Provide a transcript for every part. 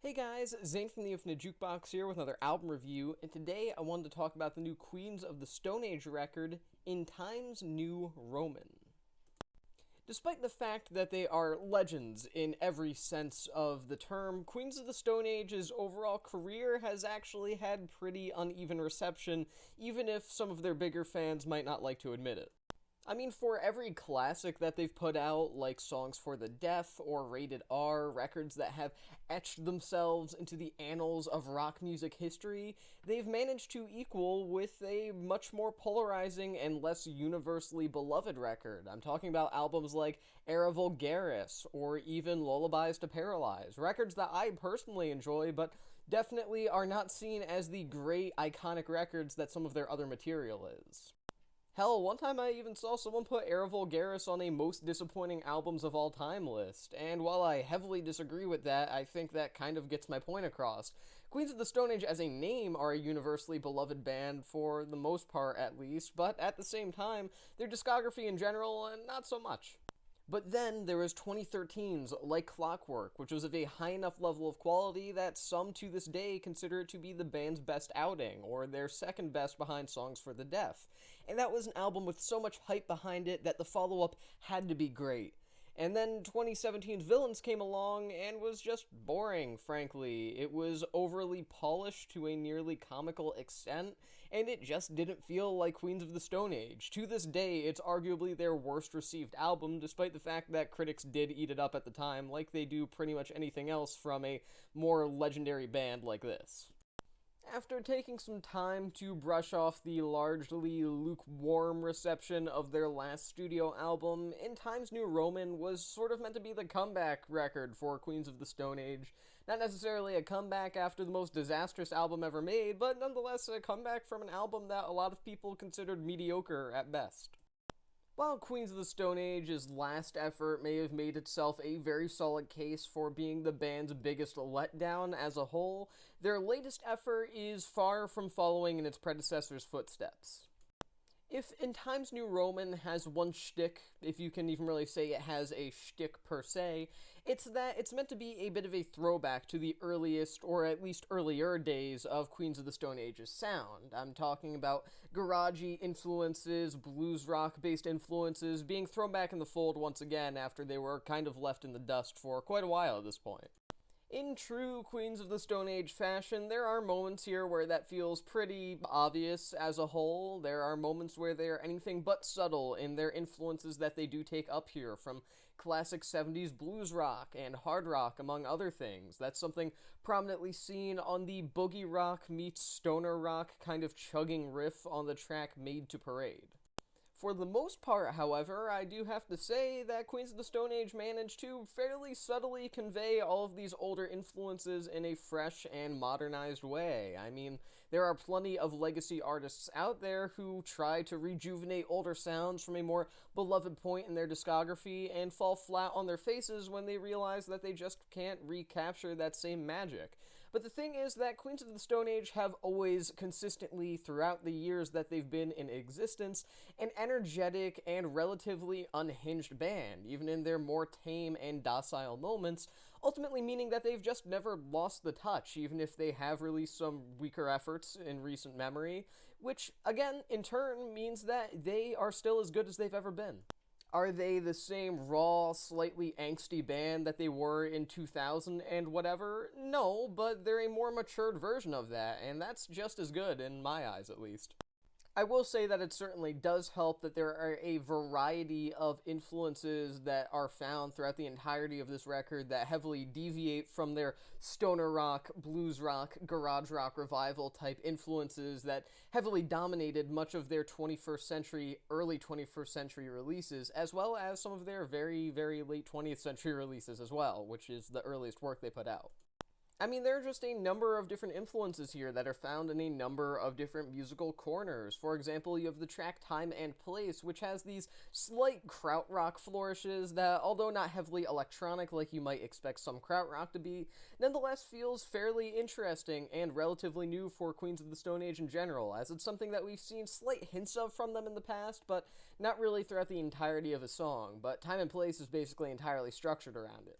Hey guys, Zane from the Infinite Jukebox here with another album review, and today I wanted to talk about the new Queens of the Stone Age record, In Times New Roman. Despite the fact that they are legends in every sense of the term, Queens of the Stone Age's overall career has actually had pretty uneven reception, even if some of their bigger fans might not like to admit it. I mean, for every classic that they've put out, like Songs for the Deaf or Rated R, records that have etched themselves into the annals of rock music history, they've managed to equal with a much more polarizing and less universally beloved record. I'm talking about albums like Era Vulgaris or even Lullabies to Paralyze, records that I personally enjoy, but definitely are not seen as the great iconic records that some of their other material is. Hell, one time I even saw someone put Era Vulgaris on a most disappointing albums of all time list, and while I heavily disagree with that, I think that kind of gets my point across. Queens of the Stone Age as a name are a universally beloved band for the most part at least, but at the same time, their discography in general, not so much. But then there was 2013's Like Clockwork, which was of a high enough level of quality that some to this day consider it to be the band's best outing, or their second best behind Songs for the Deaf. And that was an album with so much hype behind it that the follow-up had to be great. And then 2017's Villains came along and was just boring, frankly. It was overly polished to a nearly comical extent, and it just didn't feel like Queens of the Stone Age. To this day, it's arguably their worst received album, despite the fact that critics did eat it up at the time, like they do pretty much anything else from a more legendary band like this. After taking some time to brush off the largely lukewarm reception of their last studio album, In Times New Roman was sort of meant to be the comeback record for Queens of the Stone Age. Not necessarily a comeback after the most disastrous album ever made, but nonetheless a comeback from an album that a lot of people considered mediocre at best. While Queens of the Stone Age's last effort may have made itself a very solid case for being the band's biggest letdown as a whole, their latest effort is far from following in its predecessor's footsteps. If In Times New Roman has one shtick, if you can even really say it has a shtick per se, it's that it's meant to be a bit of a throwback to the earliest, or at least earlier days of Queens of the Stone Age's sound. I'm talking about garagey influences, blues rock based influences being thrown back in the fold once again after they were kind of left in the dust for quite a while at this point. In true Queens of the Stone Age fashion, there are moments here where that feels pretty obvious as a whole. There are moments where they are anything but subtle in their influences that they do take up here, from classic 70s blues rock and hard rock, among other things. That's something prominently seen on the boogie rock meets stoner rock kind of chugging riff on the track Made to Parade. For the most part, however, I do have to say that Queens of the Stone Age managed to fairly subtly convey all of these older influences in a fresh and modernized way. I mean, there are plenty of legacy artists out there who try to rejuvenate older sounds from a more beloved point in their discography and fall flat on their faces when they realize that they just can't recapture that same magic. But the thing is that Queens of the Stone Age have always consistently, throughout the years that they've been in existence, an energetic and relatively unhinged band, even in their more tame and docile moments, ultimately meaning that they've just never lost the touch, even if they have released some weaker efforts in recent memory, which, again, in turn means that they are still as good as they've ever been. Are they the same raw, slightly angsty band that they were in 2000 and whatever? No, but they're a more matured version of that, and that's just as good, in my eyes at least. I will say that it certainly does help that there are a variety of influences that are found throughout the entirety of this record that heavily deviate from their stoner rock, blues rock, garage rock revival type influences that heavily dominated much of their 21st century, early 21st century releases, as well as some of their very, very late 20th century releases as well, which is the earliest work they put out. I mean, there are just a number of different influences here that are found in a number of different musical corners. For example, you have the track Time and Place, which has these slight krautrock flourishes that, although not heavily electronic like you might expect some krautrock to be, nonetheless feels fairly interesting and relatively new for Queens of the Stone Age in general, as it's something that we've seen slight hints of from them in the past, but not really throughout the entirety of a song. But Time and Place is basically entirely structured around it.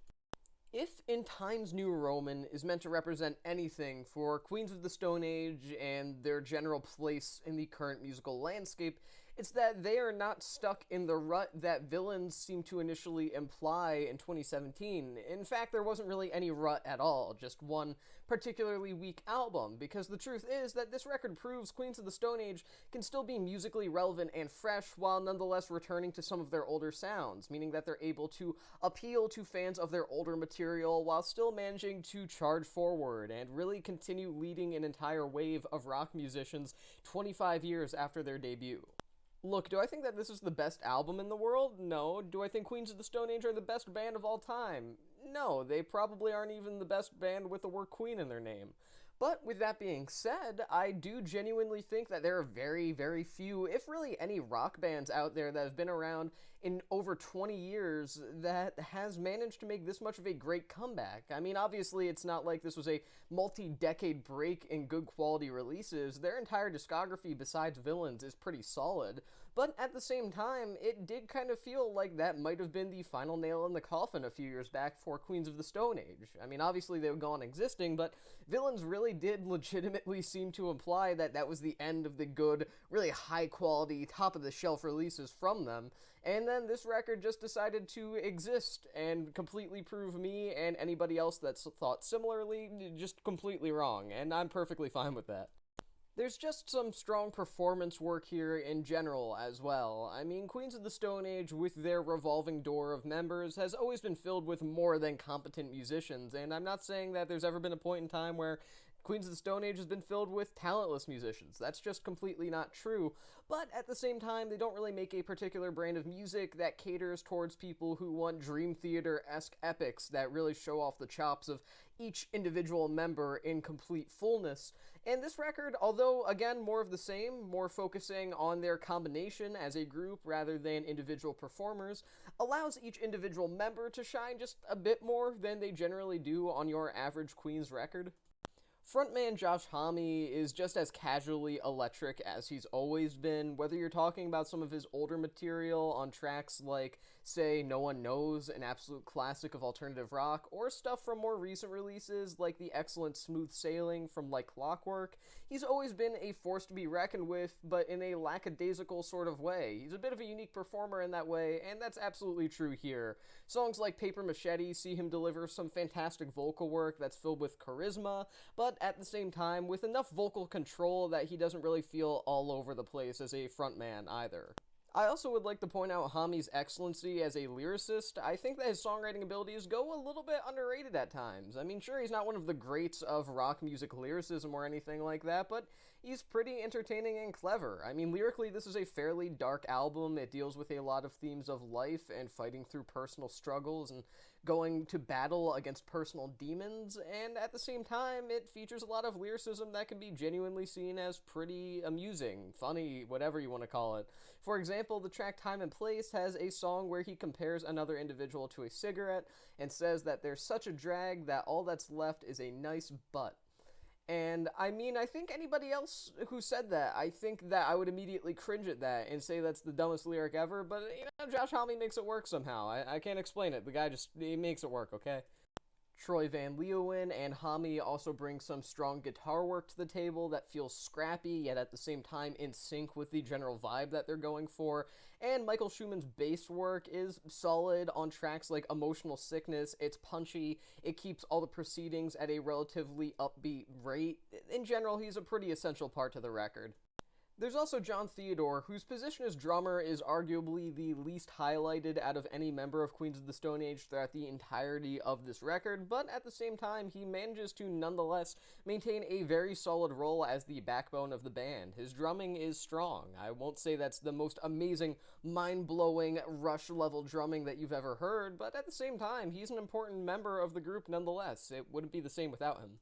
If In Times New Roman is meant to represent anything for Queens of the Stone Age and their general place in the current musical landscape, it's that they are not stuck in the rut that Villains seem to initially imply in 2017. In fact, there wasn't really any rut at all, just one particularly weak album, because the truth is that this record proves Queens of the Stone Age can still be musically relevant and fresh while nonetheless returning to some of their older sounds, meaning that they're able to appeal to fans of their older material while still managing to charge forward and really continue leading an entire wave of rock musicians 25 years after their debut. Look, do I think that this is the best album in the world? No. Do I think Queens of the Stone Age are the best band of all time? No, they probably aren't even the best band with the word Queen in their name. But with that being said, I do genuinely think that there are very, very few, if really any, rock bands out there that have been around in over 20 years that has managed to make this much of a great comeback. I mean, obviously, it's not like this was a multi-decade break in good quality releases. Their entire discography, besides Villains, is pretty solid. But at the same time, it did kind of feel like that might have been the final nail in the coffin a few years back for Queens of the Stone Age. I mean, obviously they would go on existing, but Villains really did legitimately seem to imply that that was the end of the good, really high-quality, top-of-the-shelf releases from them. And then this record just decided to exist and completely prove me and anybody else that's thought similarly just completely wrong, and I'm perfectly fine with that. There's just some strong performance work here in general as well. I mean, Queens of the Stone Age, with their revolving door of members, has always been filled with more than competent musicians, and I'm not saying that there's ever been a point in time where Queens of the Stone Age has been filled with talentless musicians. That's just completely not true. But at the same time, they don't really make a particular brand of music that caters towards people who want Dream Theater-esque epics that really show off the chops of each individual member in complete fullness. And this record, although, again, more of the same, more focusing on their combination as a group rather than individual performers, allows each individual member to shine just a bit more than they generally do on your average Queens record. Frontman Josh Homme is just as casually electric as he's always been, whether you're talking about some of his older material on tracks like, say, No One Knows, an absolute classic of alternative rock, or stuff from more recent releases like the excellent Smooth Sailing from Like Clockwork. He's always been a force to be reckoned with, but in a lackadaisical sort of way. He's a bit of a unique performer in that way, and that's absolutely true here. Songs like Paper Machete see him deliver some fantastic vocal work that's filled with charisma, but at the same time with enough vocal control that he doesn't really feel all over the place as a frontman either. I also would like to point out Homme's excellency as a lyricist. I think that his songwriting abilities go a little bit underrated at times. I mean, sure, he's not one of the greats of rock music lyricism or anything like that, but he's pretty entertaining and clever. I mean, lyrically, this is a fairly dark album. It deals with a lot of themes of life and fighting through personal struggles and going to battle against personal demons, and at the same time, it features a lot of lyricism that can be genuinely seen as pretty amusing, funny, whatever you want to call it. For example, the track Time and Place has a song where he compares another individual to a cigarette and says that there's such a drag that all that's left is a nice butt. And, I mean, I think anybody else who said that, I think that I would immediately cringe at that and say that's the dumbest lyric ever, but, you know, Josh Homme makes it work somehow. I can't explain it. The guy just, he makes it work, okay? Troy Van Leeuwen and Homme also bring some strong guitar work to the table that feels scrappy, yet at the same time in sync with the general vibe that they're going for. And Michael Schumann's bass work is solid on tracks like Emotional Sickness. It's punchy, it keeps all the proceedings at a relatively upbeat rate. In general, he's a pretty essential part to the record. There's also John Theodore, whose position as drummer is arguably the least highlighted out of any member of Queens of the Stone Age throughout the entirety of this record, but at the same time, he manages to nonetheless maintain a very solid role as the backbone of the band. His drumming is strong. I won't say that's the most amazing, mind-blowing, Rush-level drumming that you've ever heard, but at the same time, he's an important member of the group nonetheless. It wouldn't be the same without him.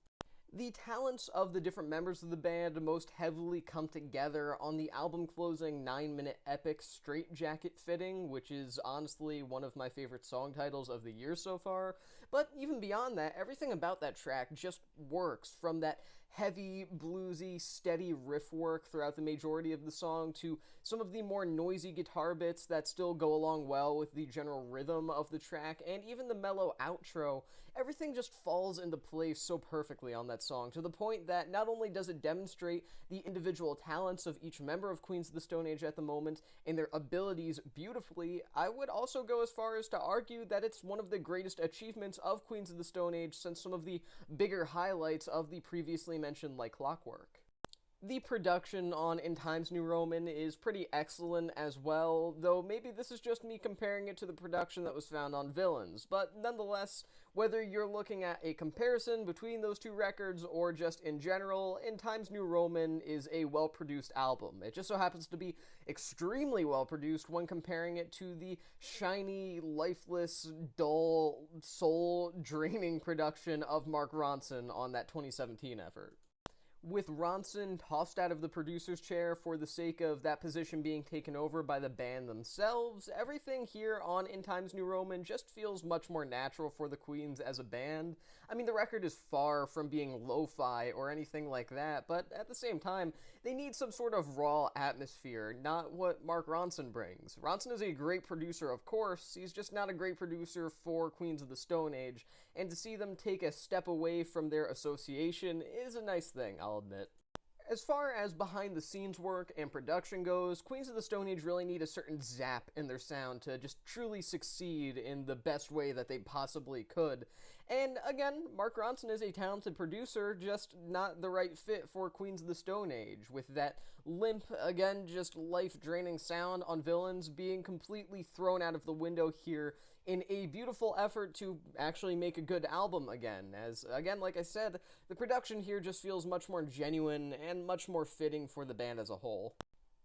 The talents of the different members of the band most heavily come together on the album-closing 9-minute epic Straight Jacket Fitting, which is honestly one of my favorite song titles of the year so far. But even beyond that, everything about that track just works, from that heavy, bluesy, steady riff work throughout the majority of the song to some of the more noisy guitar bits that still go along well with the general rhythm of the track, and even the mellow outro. Everything just falls into place so perfectly on that song, to the point that not only does it demonstrate the individual talents of each member of Queens of the Stone Age at the moment and their abilities beautifully, I would also go as far as to argue that it's one of the greatest achievements of Queens of the Stone Age since some of the bigger highlights of the previously mentioned Like Clockwork. The production on In Times New Roman is pretty excellent as well, though maybe this is just me comparing it to the production that was found on Villains, but nonetheless, whether you're looking at a comparison between those two records or just in general, In Times New Roman is a well-produced album. It just so happens to be extremely well-produced when comparing it to the shiny, lifeless, dull, soul-draining production of Mark Ronson on that 2017 effort. With Ronson tossed out of the producer's chair for the sake of that position being taken over by the band themselves, everything here on In Times New Roman just feels much more natural for the Queens as a band. I mean, the record is far from being lo-fi or anything like that, but at the same time, they need some sort of raw atmosphere, not what Mark Ronson brings. Ronson is a great producer, of course, he's just not a great producer for Queens of the Stone Age, and to see them take a step away from their association is a nice thing, I'll admit. As far as behind-the-scenes work and production goes, Queens of the Stone Age really need a certain zap in their sound to just truly succeed in the best way that they possibly could. And again, Mark Ronson is a talented producer, just not the right fit for Queens of the Stone Age, with that limp, again, just life-draining sound on Villains being completely thrown out of the window here in a beautiful effort to actually make a good album again, as, again, like I said, the production here just feels much more genuine and much more fitting for the band as a whole.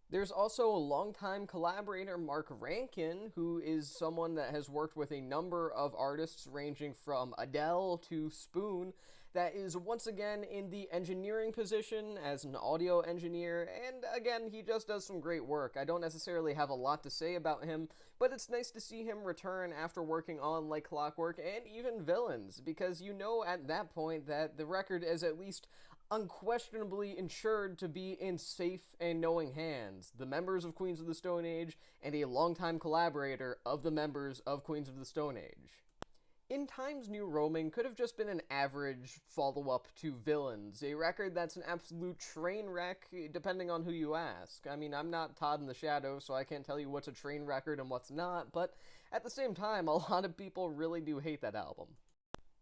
There's also longtime collaborator Mark Rankin, who is someone that has worked with a number of artists ranging from Adele to Spoon, that is once again in the engineering position as an audio engineer, and again, he just does some great work. I don't necessarily have a lot to say about him, but it's nice to see him return after working on Like Clockwork and even Villains, because you know at that point that the record is at least unquestionably ensured to be in safe and knowing hands. The members of Queens of the Stone Age and a longtime collaborator of the members of Queens of the Stone Age. In Times New Roman could have just been an average follow-up to Villains, a record that's an absolute train wreck, depending on who you ask. I mean, I'm not Todd in the Shadow, so I can't tell you what's a train record and what's not, but at the same time, a lot of people really do hate that album.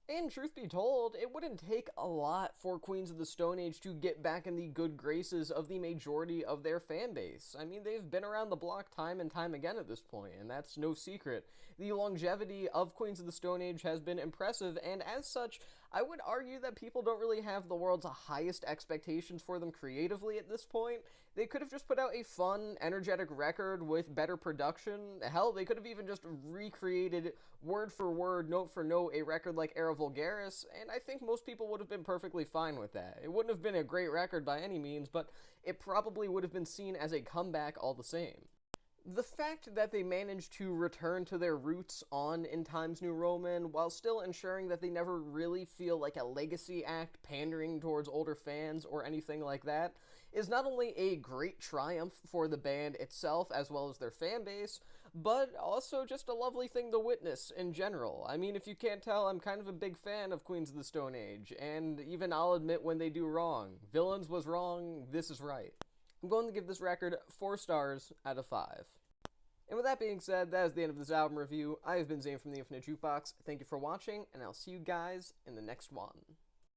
And truth be told, it wouldn't take a lot for Queens of the Stone Age to get back in the good graces of the majority of their fan base. I mean, they've been around the block time and time again at this point, and that's no secret. The longevity of Queens of the Stone Age has been impressive, and as such, I would argue that people don't really have the world's highest expectations for them creatively at this point. They could have just put out a fun, energetic record with better production. Hell, they could have even just recreated word for word, note for note, a record like Era Vulgaris, and I think most people would have been perfectly fine with that. It wouldn't have been a great record by any means, but it probably would have been seen as a comeback all the same. The fact that they managed to return to their roots on In Times New Roman while still ensuring that they never really feel like a legacy act pandering towards older fans or anything like that is not only a great triumph for the band itself as well as their fan base, but also just a lovely thing to witness in general. I mean, if you can't tell, I'm kind of a big fan of Queens of the Stone Age, and even I'll admit when they do wrong. Villains was wrong, this is right. I'm going to give this record 4 stars out of 5. And with that being said, that is the end of this album review. I have been Zane from the Infinite Jukebox. Thank you for watching, and I'll see you guys in the next one.